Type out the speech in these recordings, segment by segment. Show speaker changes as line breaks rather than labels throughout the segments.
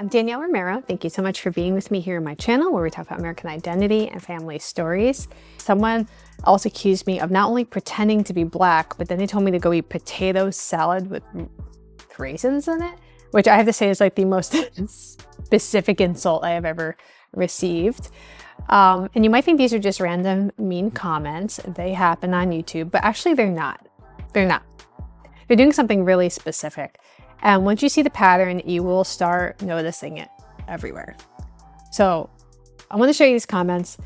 I'm Danielle Romero. Thank you so much for being with me here on my channel where we talk about American identity and family stories. Someone also accused me of not only pretending to be Black, but then they told me to go eat potato salad with raisins in it, which I have to say is like the most specific insult I have ever received. And you might think these are just random mean comments. They happen on YouTube, but actually they're not. They're not. They're doing something really specific. And once you see the pattern, you will start noticing it everywhere. So I want to show you these comments.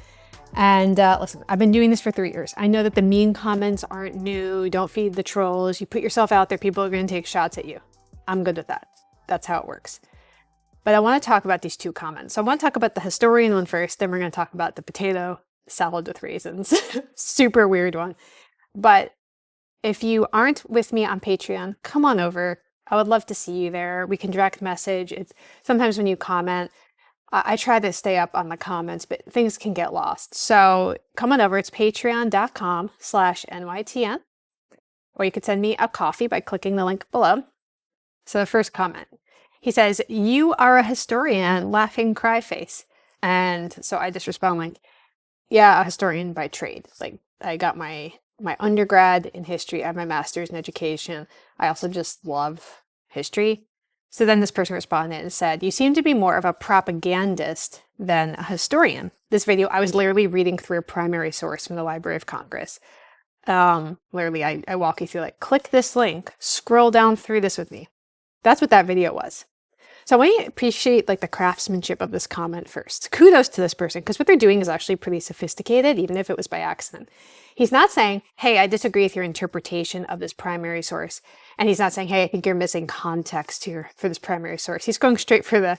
And listen, I've been doing this for 3 years. I know that the mean comments aren't new. Don't feed the trolls. You put yourself out there, people are going to take shots at you. I'm good with that. That's how it works. But I want to talk about these two comments. So I want to talk about the historian one first, then we're going to talk about the potato salad with raisins. Super weird one. But if you aren't with me on Patreon, come on over. I would love to see you there. We can direct message. It's sometimes when you comment, I try to stay up on the comments, but things can get lost. So come on over. It's patreon.com/NYTN, or you could send me a coffee by clicking the link below. So the first comment, he says, "You are a historian, laughing cry face." And so I just respond like, yeah, a historian by trade. Like I got my undergrad in history. I have my master's in education. I also just love history. So then this person responded and said, "You seem to be more of a propagandist than a historian." This video, I was literally reading through a primary source from the Library of Congress. Literally, I walk you through like, click this link, scroll down through this with me. That's what that video was. So I want to appreciate like the craftsmanship of this comment first. Kudos to this person, because what they're doing is actually pretty sophisticated, even if it was by accident. He's not saying, hey, I disagree with your interpretation of this primary source. And he's not saying, hey, I think you're missing context here for this primary source. He's going straight for the,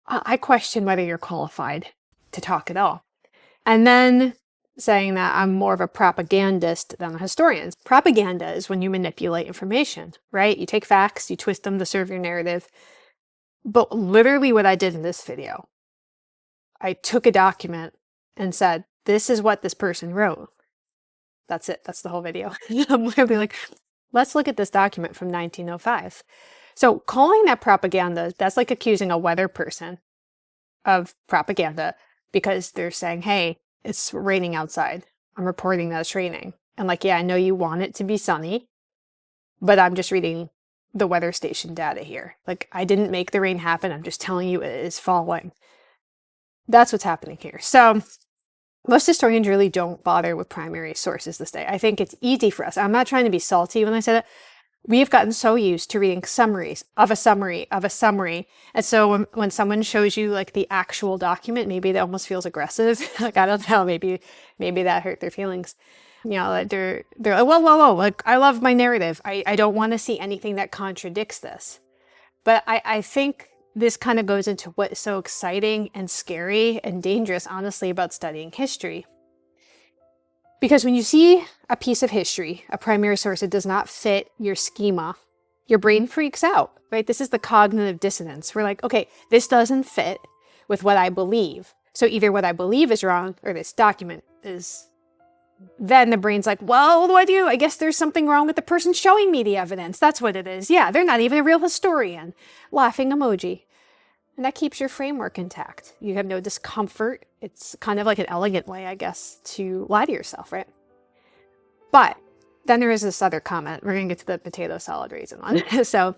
I question whether you're qualified to talk at all. And then saying that I'm more of a propagandist than a historian. Propaganda is when you manipulate information, right? You take facts, you twist them to serve your narrative. But literally what I did in this video, I took a document and said, this is what this person wrote. That's it. That's the whole video. I'm literally like, let's look at this document from 1905. So calling that propaganda, that's like accusing a weather person of propaganda because they're saying, hey, it's raining outside. I'm reporting that it's raining. And like, yeah, I know you want it to be sunny, but I'm just reading the weather station data here. Like, I didn't make the rain happen. I'm just telling you it is falling. That's what's happening here. So most historians really don't bother with primary sources this day. I think it's easy for us. I'm not trying to be salty when I say that. We've gotten so used to reading summaries of a summary of a summary. And so when someone shows you like the actual document, maybe that almost feels aggressive. Like, I don't know, maybe that hurt their feelings. You know, like they're like, whoa, like, I love my narrative. I don't want to see anything that contradicts this. But I think this kind of goes into what is so exciting and scary and dangerous, honestly, about studying history. Because when you see a piece of history, a primary source that does not fit your schema, your brain freaks out, right? This is the cognitive dissonance. We're like, okay, this doesn't fit with what I believe. So either what I believe is wrong or this document is. Then the brain's like, well, what do I do? I guess there's something wrong with the person showing me the evidence. That's what it is. Yeah, they're not even a real historian. Laughing emoji. And that keeps your framework intact. You have no discomfort. It's kind of like an elegant way, I guess, to lie to yourself, right? But then there is this other comment. We're going to get to the potato salad raisin one. So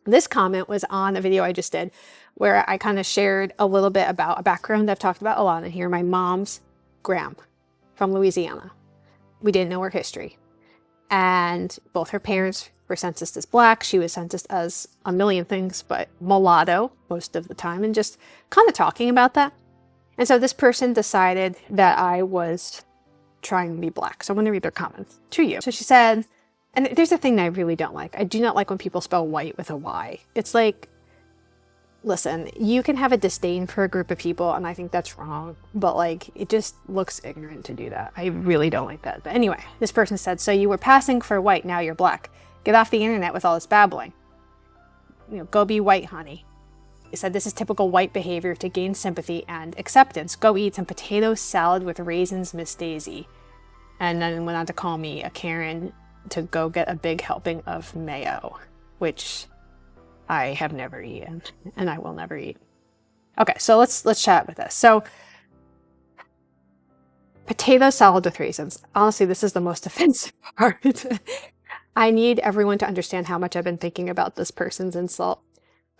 this comment was on a video I just did where I kind of shared a little bit about a background I've talked about a lot in here. My mom's gram from Louisiana. We didn't know her history. And both her parents were censused as Black. She was censused as a million things, but mulatto most of the time, and just kind of talking about that. And so this person decided that I was trying to be Black. So I'm going to read their comments to you. So she said, and there's a thing that I really don't like. I do not like when people spell white with a Y. It's like, listen, you can have a disdain for a group of people, and I think that's wrong, but like, it just looks ignorant to do that. I really don't like that. But anyway, this person said, so you were passing for white, now you're Black. Get off the internet with all this babbling. You know, go be white, honey. He said, this is typical white behavior to gain sympathy and acceptance. Go eat some potato salad with raisins, Miss Daisy. And then went on to call me a Karen to go get a big helping of mayo, which I have never eaten, and I will never eat. Okay, so let's chat with this. So potato salad with raisins. Honestly, this is the most offensive part. I need everyone to understand how much I've been thinking about this person's insult.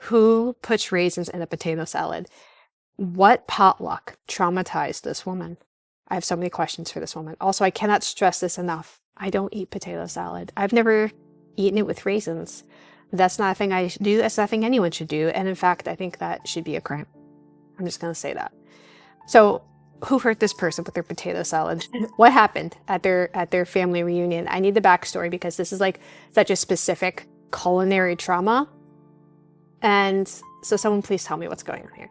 Who puts raisins in a potato salad? What potluck traumatized this woman? I have so many questions for this woman. Also, I cannot stress this enough. I don't eat potato salad. I've never eaten it with raisins. That's not a thing I should do. That's nothing anyone should do. And in fact, I think that should be a crime. I'm just going to say that. So, who hurt this person with their potato salad? What happened at their family reunion? I need the backstory because this is like such a specific culinary trauma. And so someone please tell me what's going on here.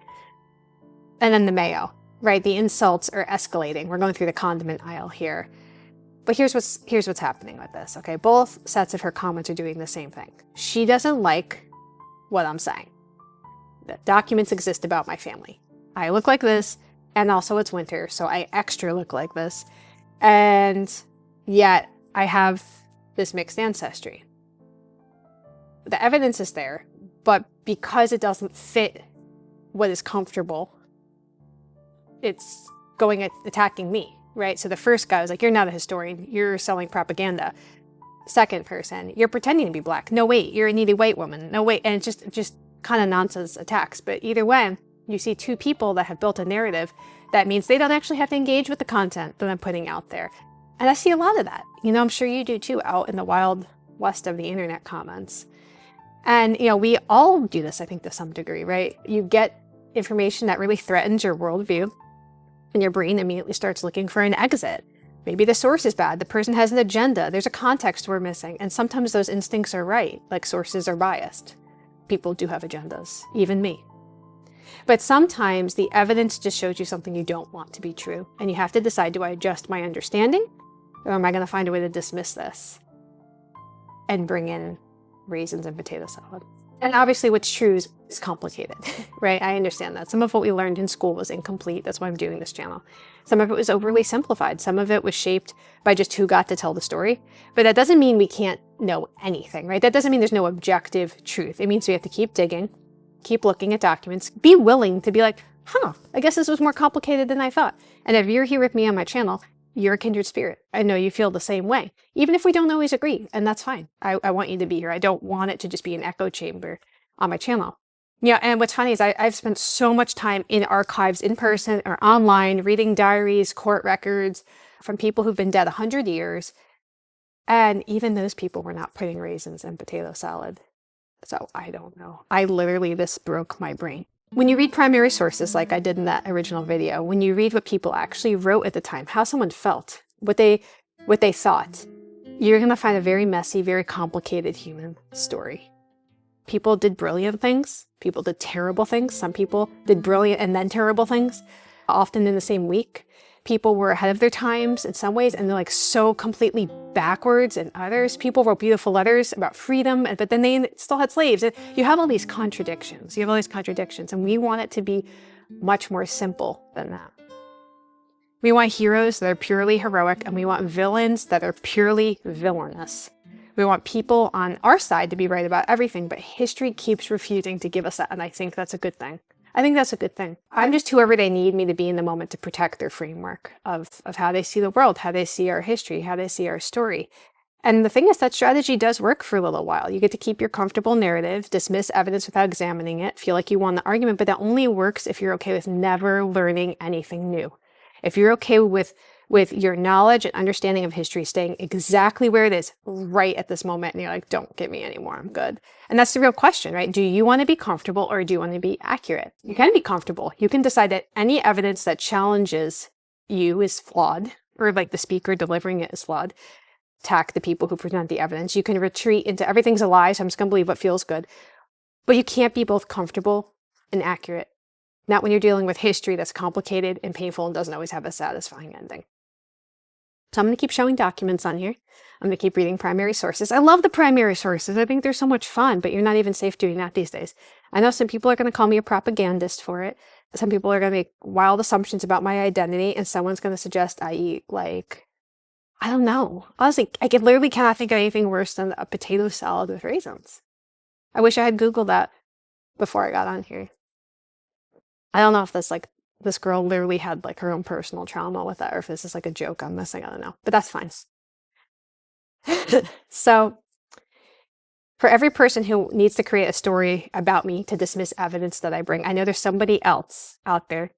And then the mayo, right? The insults are escalating. We're going through the condiment aisle here. But here's what's happening with this, okay? Both sets of her comments are doing the same thing. She doesn't like what I'm saying. The documents exist about my family. I look like this, and also it's winter, so I extra look like this. And yet I have this mixed ancestry. The evidence is there, but because it doesn't fit what is comfortable, it's going at attacking me, right? So the first guy was like, you're not a historian, you're selling propaganda. Second person, you're pretending to be black. No, wait, you're a needy white woman. No, wait, and it's just kind of nonsense attacks. But either way, you see two people that have built a narrative that means they don't actually have to engage with the content that I'm putting out there. And I see a lot of that. You know, I'm sure you do too, out in the wild west of the internet comments. And, you know, we all do this, I think, to some degree, right? You get information that really threatens your worldview, and your brain immediately starts looking for an exit. Maybe the source is bad, the person has an agenda, there's a context we're missing, and sometimes those instincts are right, like sources are biased. People do have agendas, even me. But sometimes the evidence just shows you something you don't want to be true, and you have to decide, do I adjust my understanding, or am I going to find a way to dismiss this and bring in raisins and potato salad? And obviously what's true is complicated, right? I understand that. Some of what we learned in school was incomplete. That's why I'm doing this channel. Some of it was overly simplified. Some of it was shaped by just who got to tell the story. But that doesn't mean we can't know anything, right? That doesn't mean there's no objective truth. It means we have to keep digging, keep looking at documents, be willing to be like, huh, I guess this was more complicated than I thought. And if you're here with me on my channel, you're a kindred spirit. I know you feel the same way, even if we don't always agree, and that's fine. I want you to be here. I don't want it to just be an echo chamber on my channel. Yeah, and what's funny is I've spent so much time in archives, in person or online, reading diaries, court records from people who've been dead 100 years, and even those people were not putting raisins in potato salad. So I don't know. This broke my brain. When you read primary sources, like I did in that original video, when you read what people actually wrote at the time, how someone felt, what they thought, you're going to find a very messy, very complicated human story. People did brilliant things. People did terrible things. Some people did brilliant and then terrible things, often in the same week. People were ahead of their times in some ways, and they're like so completely backwards in others. People wrote beautiful letters about freedom, but then they still had slaves. You have all these contradictions. And we want it to be much more simple than that. We want heroes that are purely heroic, and we want villains that are purely villainous. We want people on our side to be right about everything, but history keeps refusing to give us that, and I think that's a good thing. I'm just whoever they need me to be in the moment to protect their framework of how they see the world, how they see our history, how they see our story. And the thing is, that strategy does work for a little while. You get to keep your comfortable narrative, dismiss evidence without examining it, feel like you won the argument, but that only works if you're okay with never learning anything new. If you're okay with your knowledge and understanding of history staying exactly where it is right at this moment, and you're like, don't give me any more, I'm good. And that's the real question, right? Do you want to be comfortable or do you want to be accurate? You can be comfortable. You can decide that any evidence that challenges you is flawed, or like the speaker delivering it is flawed. Attack the people who present the evidence. You can retreat into everything's a lie, so I'm just going to believe what feels good. But you can't be both comfortable and accurate. Not when you're dealing with history that's complicated and painful and doesn't always have a satisfying ending. So I'm going to keep showing documents on here. I'm going to keep reading primary sources. I love the primary sources. I think they're so much fun, but you're not even safe doing that these days. I know some people are going to call me a propagandist for it. Some people are going to make wild assumptions about my identity, and someone's going to suggest I eat, like, I don't know. Honestly, I literally cannot think of anything worse than a potato salad with raisins. I wish I had Googled that before I got on here. I don't know if this girl literally had like her own personal trauma with that, or if this is like a joke I'm missing. I don't know, but that's fine. So for every person who needs to create a story about me to dismiss evidence that I bring, I know there's somebody else out there,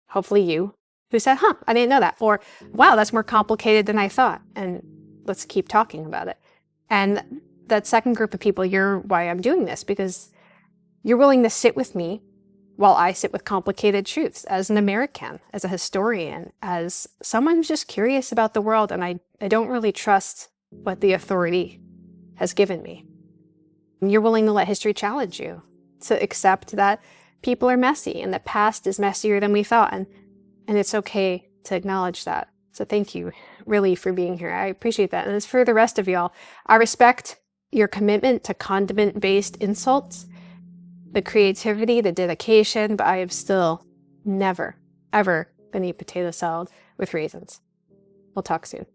hopefully you, who said, huh, I didn't know that. Or, wow, that's more complicated than I thought. And let's keep talking about it. And that second group of people, you're why I'm doing this, because you're willing to sit with me while I sit with complicated truths as an American, as a historian, as someone who's just curious about the world. And I don't really trust what the authority has given me. You're willing to let history challenge you, to accept that people are messy and the past is messier than we thought. And it's okay to acknowledge that. So thank you really for being here. I appreciate that. And as for the rest of y'all, I respect your commitment to condiment-based insults, the creativity, the dedication, but I have still never, ever been eat potato salad with raisins. We'll talk soon.